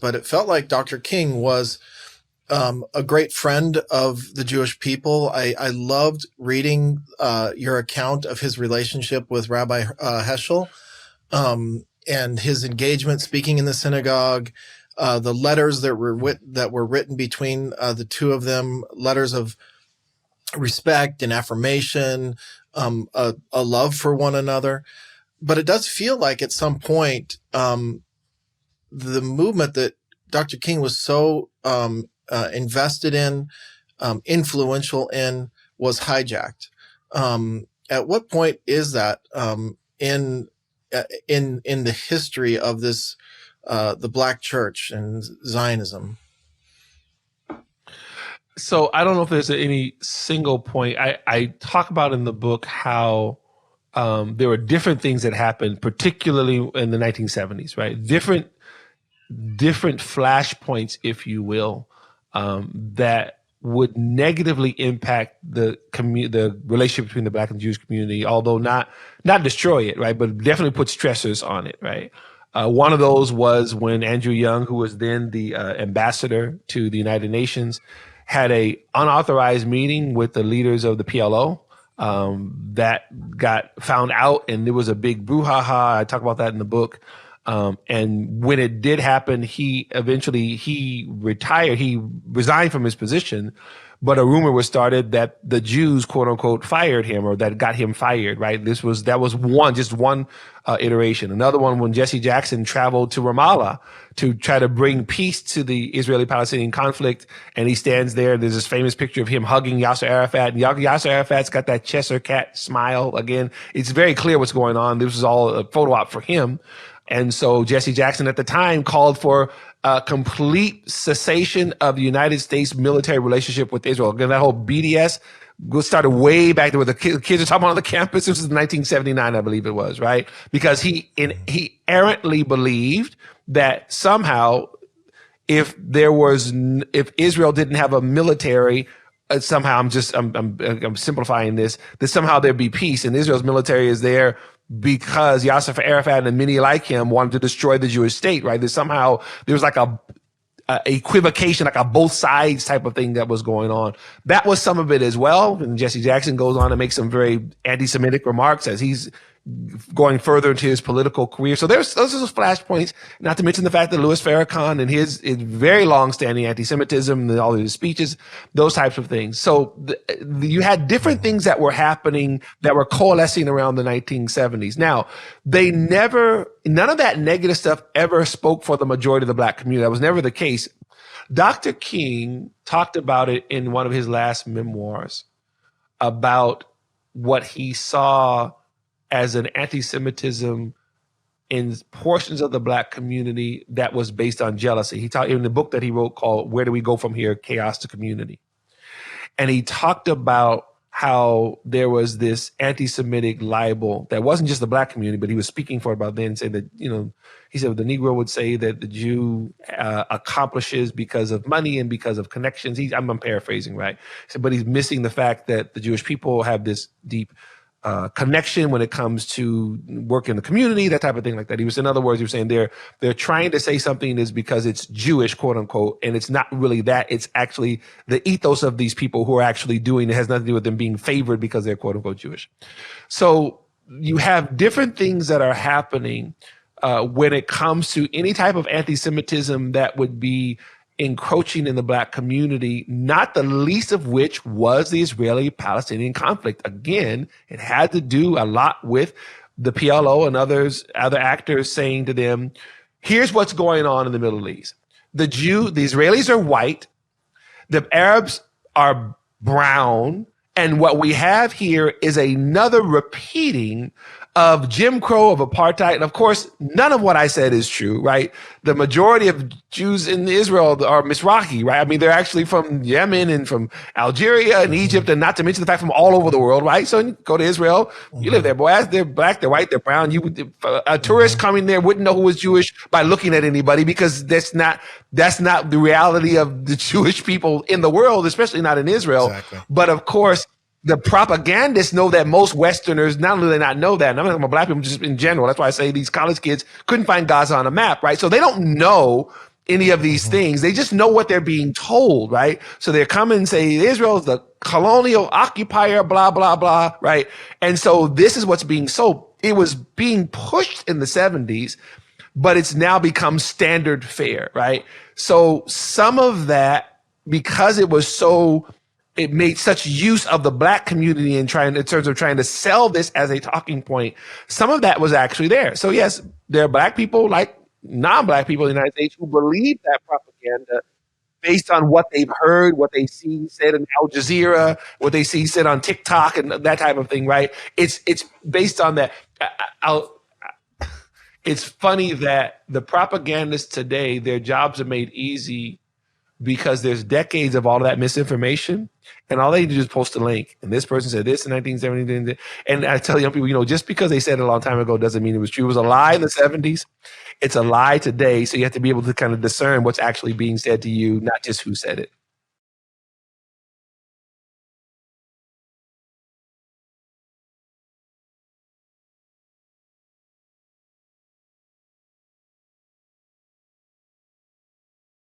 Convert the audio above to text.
but it felt like Dr. King was a great friend of the Jewish people. I loved reading your account of his relationship with Rabbi Heschel, and his engagement speaking in the synagogue, the letters that were written between the two of them, letters of respect and affirmation, a love for one another. But it does feel like at some point, the movement that Dr. King was so invested in, influential in, was hijacked. At what point is that in the history of this, the Black Church and Zionism? So I don't know if there's any single point. I talk about in the book how there were different things that happened, particularly in the 1970s, right? Different flashpoints, if you will, that would negatively impact the relationship between the Black and Jewish community, although not destroy it, right? But definitely put stressors on it, right? One of those was when Andrew Young, who was then the ambassador to the United Nations, had a unauthorized meeting with the leaders of the PLO that got found out, and there was a big brouhaha. I talk about that in the book. And when it did happen, he retired. He resigned from his position, but a rumor was started that the Jews, quote unquote, fired him, or that got him fired, right? That was one iteration. Another one, when Jesse Jackson traveled to Ramallah to try to bring peace to the Israeli-Palestinian conflict. And he stands there. There's this famous picture of him hugging Yasser Arafat. And Yasser Arafat's got that Cheshire cat smile. Again, it's very clear what's going on. This was all a photo op for him. And so Jesse Jackson at the time called for a complete cessation of the United States military relationship with Israel. Again, that whole BDS started way back there, where the kids are talking about on the campus. This was 1979, I believe it was, right? Because he errantly believed that somehow if Israel didn't have a military, somehow I'm simplifying this, that somehow there'd be peace, and Israel's military is there because Yasser Arafat and many like him wanted to destroy the Jewish state, right? There was like a equivocation, like a both sides type of thing that was going on. That was some of it as well. And Jesse Jackson goes on to make some very anti-Semitic remarks as he's going further into his political career. So those are flashpoints, not to mention the fact that Louis Farrakhan and his very long-standing anti-Semitism and all of his speeches, those types of things. So you had different things that were happening that were coalescing around the 1970s. Now, none of that negative stuff ever spoke for the majority of the Black community. That was never the case. Dr. King talked about it in one of his last memoirs about what he saw as an anti-Semitism in portions of the Black community that was based on jealousy. He talked in the book that he wrote called Where Do We Go From Here? Chaos to Community. And he talked about how there was this anti-Semitic libel that wasn't just the Black community, but he was speaking for it about then, saying that, he said the Negro would say that the Jew accomplishes because of money and because of connections. I'm paraphrasing, right? He said, but he's missing the fact that the Jewish people have this deep connection when it comes to work in the community, that type of thing like that. In other words, he was saying they're trying to say something is because it's Jewish, quote unquote, and it's not really that. It's actually the ethos of these people who are actually doing it. Has nothing to do with them being favored because they're quote unquote Jewish. So you have different things that are happening when it comes to any type of anti-Semitism that would be encroaching in the Black community, not the least of which was the Israeli-Palestinian conflict. Again, it had to do a lot with the PLO and other actors saying to them, here's what's going on in the Middle East. The Israelis are white, the Arabs are brown, and what we have here is another repeating of Jim Crow, of apartheid. And of course, none of what I said is true, right? The majority of Jews in Israel are Mizrahi, right? I mean, they're actually from Yemen and from Algeria and Egypt, and not to mention the fact from all over the world, right? So you go to Israel, you live there, boy. They're Black, they're white, they're brown. A tourist coming there wouldn't know who was Jewish by looking at anybody, because that's not the reality of the Jewish people in the world, especially not in Israel. Exactly. But of course, the propagandists know that most Westerners, not only do they not know that, and I'm talking about Black people just in general. That's why I say these college kids couldn't find Gaza on a map, right? So they don't know any of these things. They just know what they're being told, right? So they're coming and say Israel is the colonial occupier, blah, blah, blah, right? And so this is what's being sold. It was being pushed in the 70s, but it's now become standard fare, right? So some of that, because it made such use of the black community in terms of trying to sell this as a talking point. Some of that was actually there. So yes, there are black people like non-black people in the United States who believe that propaganda based on what they've heard, what they see said in Al Jazeera, what they see said on TikTok and that type of thing, right? It's based on that. It's funny that the propagandists today, their jobs are made easy because there's decades of all of that misinformation, and all they do is post a link. And this person said this in 1970. And I tell young people, just because they said it a long time ago doesn't mean it was true. It was a lie in the 70s. It's a lie today. So you have to be able to kind of discern what's actually being said to you, not just who said it.